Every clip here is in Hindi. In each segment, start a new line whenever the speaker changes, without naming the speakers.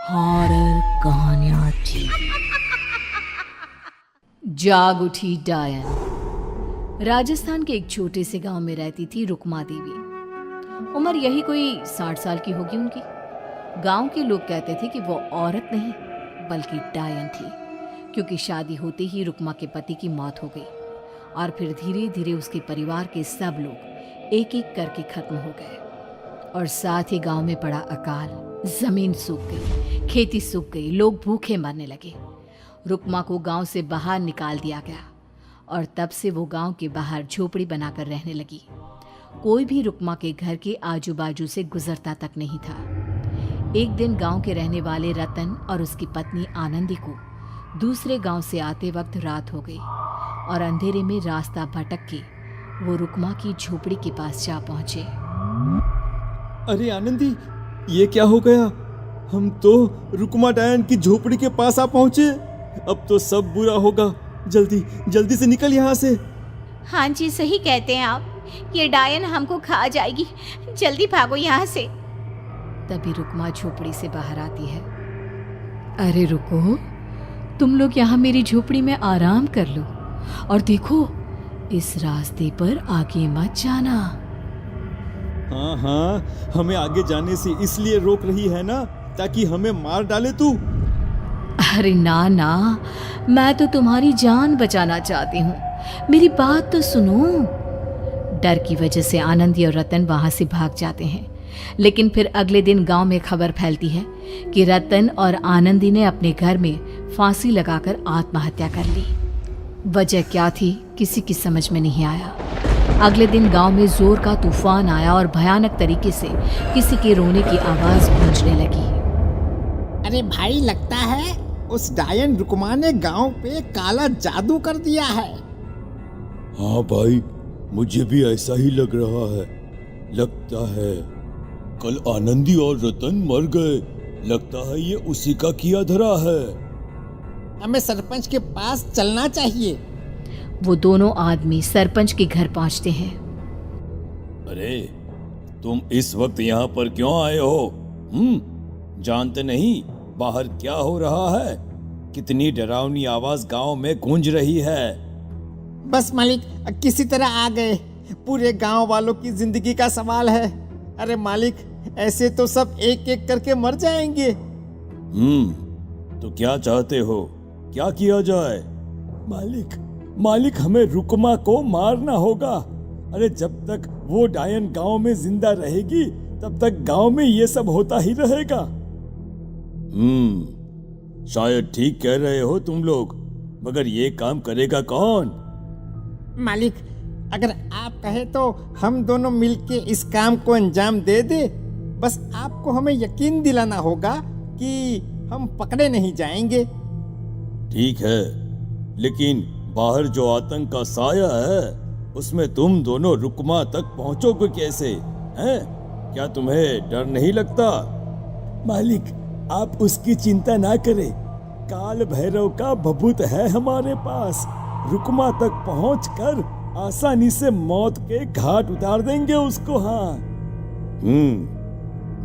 हॉरर कहानियां थी। जाग उठी डायन। राजस्थान के एक छोटे से गांव में रहती थी रुक्मा देवी। उम्र यही कोई 60 साल की होगी उनकी। गांव के लोग कहते थे कि वो औरत नहीं बल्कि डायन थी, क्योंकि शादी होते ही रुक्मा के पति की मौत हो गई और फिर धीरे धीरे उसके परिवार के सब लोग एक एक करके खत्म हो गए और साथ ही गांव में पड़ा अकाल। जमीन सूख गई, खेती सूख गई, लोग भूखे मरने लगे। रुक्मा को गांव से बाहर निकाल दिया गया और तब से वो गांव के बाहर झोपड़ी बनाकर रहने लगी। कोई भी रुक्मा के घर के आजू बाजू से गुजरता तक नहीं था। एक दिन गांव के रहने वाले रतन और उसकी पत्नी आनंदी को दूसरे गांव से आते वक्त रात हो गई और अंधेरे में रास्ता भटक के वो रुक्मा की झोपड़ी के पास जा पहुंचे।
अरे आनंदी, ये क्या हो गया? हम तो रुक्मा डायन की झोपड़ी के पास आ पहुंचे। अब तो सब बुरा होगा। जल्दी जल्दी से निकल यहाँ से।
हाँ जी, सही कहते हैं आप। ये डायन हमको खा जाएगी। जल्दी भागो यहाँ से।
तभी रुक्मा झोपड़ी से बाहर आती है। अरे रुको, तुम लोग यहाँ मेरी झोपड़ी में आराम कर लो और देखो, इस रास्ते पर आगे मत जाना।
हाँ, हमें आगे जाने से इसलिए रोक रही है ना, ताकि हमें मार डाले तू।
अरे ना ना, मैं तो तुम्हारी जान बचाना चाहती हूँ, मेरी बात तो सुनो। डर की वजह से आनंदी और रतन वहां से भाग जाते हैं, लेकिन फिर अगले दिन गांव में खबर फैलती है कि रतन और आनंदी ने अपने घर में फांसी लगाकर आत्महत्या कर ली। वजह क्या थी किसी की समझ में नहीं आया। अगले दिन गांव में जोर का तूफान आया और भयानक तरीके से किसी के रोने की आवाज गूंजने लगी।
अरे भाई, लगता है उस डायन रुक्मा ने गांव पे काला जादू कर दिया है।
हाँ भाई, मुझे भी ऐसा ही लग रहा है। लगता है कल आनंदी और रतन मर गए। लगता है ये उसी का किया धरा है।
हमें सरपंच के पास चलना चाहिए।
वो दोनों आदमी सरपंच के घर पहुंचते हैं।
अरे, तुम इस वक्त यहाँ पर क्यों आए हो? जानते नहीं बाहर क्या हो रहा है? कितनी डरावनी आवाज गांव में गूंज रही है।
बस मालिक, किसी तरह आ गए। पूरे गांव वालों की जिंदगी का सवाल है। अरे मालिक, ऐसे तो सब एक एक करके मर जाएंगे।
तो क्या चाहते हो? क्या किया जाए? मालिक, हमें रुक्मा को मारना होगा। अरे जब तक वो डायन गांव में जिंदा रहेगी तब तक गांव में ये सब होता ही रहेगा। शायद ठीक कह रहे हो तुम लोग, मगर ये काम करेगा कौन?
मालिक, अगर आप कहे तो हम दोनों मिलके इस काम को अंजाम दे दे। बस आपको हमें यकीन दिलाना होगा कि हम पकड़े नहीं जाएंगे।
ठीक है, लेकिन बाहर जो आतंक का साया है उसमें तुम दोनों रुक्मा तक पहुंचोगे कैसे? हैं? क्या तुम्हें डर नहीं लगता? मालिक, आप उसकी चिंता ना करें। काल भैरव का भभूत है हमारे पास। रुक्मा तक पहुंचकर आसानी से मौत के घाट उतार देंगे उसको। हाँ,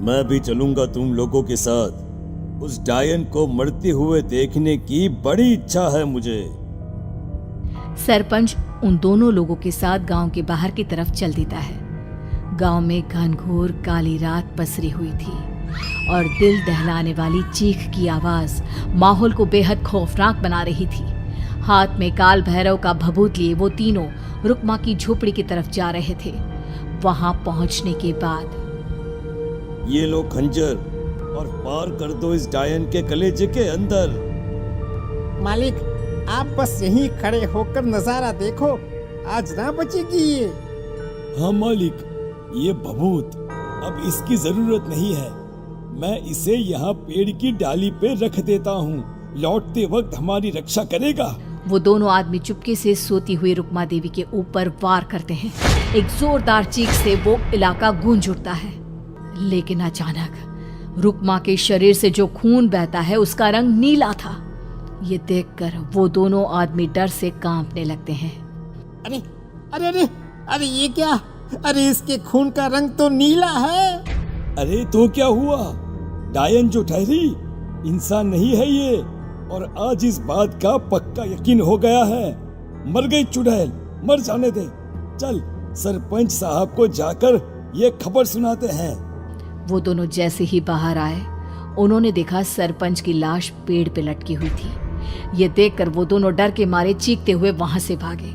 मैं भी चलूंगा तुम लोगों के साथ। उस डायन को मरते हुए देखने की बड़ी इच्छा है मुझे।
सरपंच उन दोनों लोगों के साथ गांव के बाहर की तरफ चल देता है। गांव में घनघोर काली रात पसरी हुई थी और दिल दहलाने वाली चीख की आवाज माहौल को बेहद खौफनाक बना रही थी। हाथ में काल भैरव का भभूत लिए वो तीनों रुक्मा की झोपड़ी की तरफ जा रहे थे। वहां पहुंचने के बाद,
ये लो खंजर और पार कर दो इस डायन के कलेजे के अंदर।
मालिक, आप बस यहीं खड़े होकर नजारा देखो, आज ना बचेगी ये।
हाँ मालिक, ये भभूत अब इसकी जरूरत नहीं है। मैं इसे यहाँ पेड़ की डाली पे रख देता हूँ, लौटते वक्त हमारी रक्षा करेगा।
वो दोनों आदमी चुपके से सोती हुई रुक्मा देवी के ऊपर वार करते हैं। एक जोरदार चीख से वो इलाका गूंज उठता है, लेकिन अचानक रुक्मा के शरीर से जो खून बहता है उसका रंग नीला था। ये देखकर वो दोनों आदमी डर से कांपने लगते हैं।
अरे अरे अरे अरे, ये क्या? अरे इसके खून का रंग तो नीला है।
अरे तो क्या हुआ? डायन जो ठहरी, इंसान नहीं है ये, और आज इस बात का पक्का यकीन हो गया है। मर गई चुड़ैल, मर जाने दे। चल सरपंच साहब को जाकर ये खबर सुनाते हैं।
वो दोनों जैसे ही बाहर आए, उन्होंने देखा सरपंच की लाश पेड़ पे लटकी हुई थी। ये देखकर वो दोनों डर के मारे चीखते हुए वहां से भागे,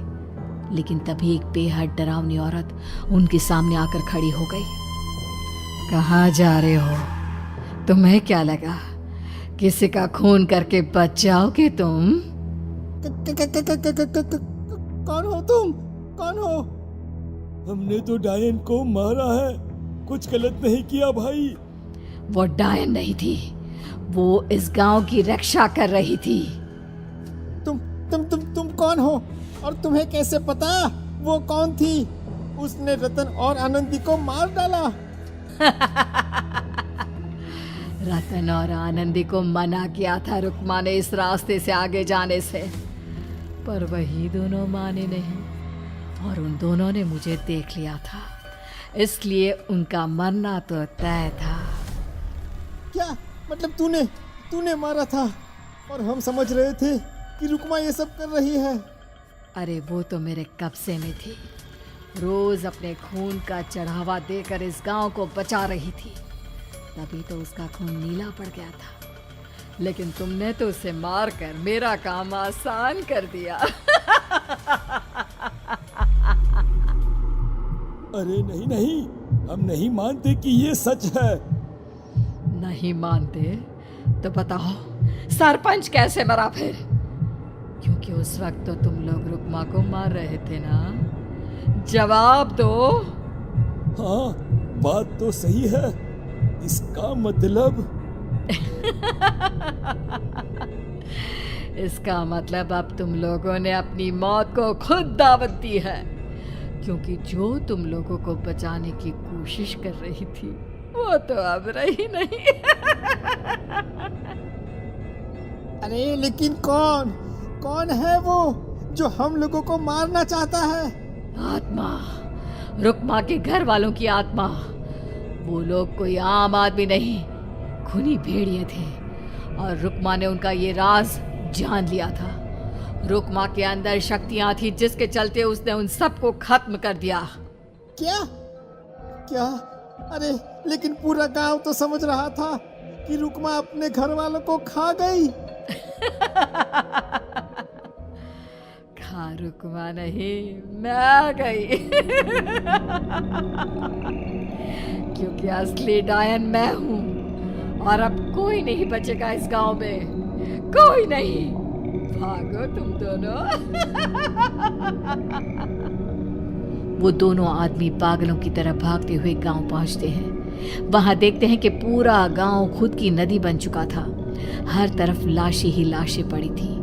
लेकिन तभी एक बेहद डरावनी औरत उनके सामने आकर खड़ी हो गई। कहाँ जा रहे हो? तुम्हें क्या लगा किसी का खून करके बच जाओगे तुम?
कौन हो तुम? कौन हो?
हमने तो डायन को मारा है, कुछ गलत नहीं किया भाई।
वो डायन नहीं थी, वो इस गांव की रक्षा कर रही थी।
तुम कौन हो? और तुम्हें कैसे पता वो कौन थी? उसने रतन और आनंदी को मार डाला।
रतन और आनंदी को मना किया था रुक्मा ने इस रास्ते से आगे जाने से, पर वही दोनों माने नहीं, और उन दोनों ने मुझे देख लिया था, इसलिए उनका मरना तो तय था।
क्या मतलब तूने मारा था? और हम समझ रहे थे कि रुक्मा ये सब कर रही है।
अरे वो तो मेरे कब्जे में थी, रोज अपने खून का चढ़ावा देकर इस गांव को बचा रही थी, तभी तो उसका खून नीला पड़ गया था। लेकिन तुमने तो उसे मारकर मेरा काम आसान कर दिया।
अरे नहीं नहीं, हम नहीं मानते कि ये सच है।
नहीं मानते तो बताओ सरपंच कैसे मरा फिर? क्योंकि उस वक्त तो तुम लोग रुक्मा को मार रहे थे ना, जवाब दो।
हाँ, बात तो सही है। इसका मतलब
इसका मतलब अब तुम लोगों ने अपनी मौत को खुद दावत दी है, क्योंकि जो तुम लोगों को बचाने की कोशिश कर रही थी वो तो अब रही नहीं।
अरे लेकिन कौन है वो जो हम लोगों को मारना चाहता है?
आत्मा, रुक्मा के घर वालों की आत्मा। वो लोग कोई आम आदमी नहीं, खूनी भेड़िए थे, और रुक्मा ने उनका ये राज जान लिया था। रुक्मा के अंदर शक्तियां थी जिसके चलते उसने उन सबको खत्म कर दिया।
क्या? अरे लेकिन पूरा गांव तो समझ रहा था कि रुक्मा अपने घर वालों को खा गई।
खा रुक्मा नहीं, मैं आ गई। क्योंकि असली डायन मैं हूं, और अब कोई नहीं बचेगा इस गांव में, कोई नहीं। भागो तुम दोनों। वो दोनों आदमी पागलों की तरह भागते हुए गांव पहुंचते हैं। वहां देखते हैं कि पूरा गांव खुद की नदी बन चुका था। हर तरफ लाशें ही लाशें पड़ी थी,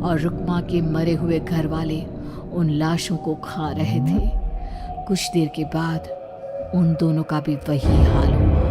और रुक्मा के मरे हुए घर वाले उन लाशों को खा रहे थे। कुछ देर के बाद उन दोनों का भी वही हाल हुआ।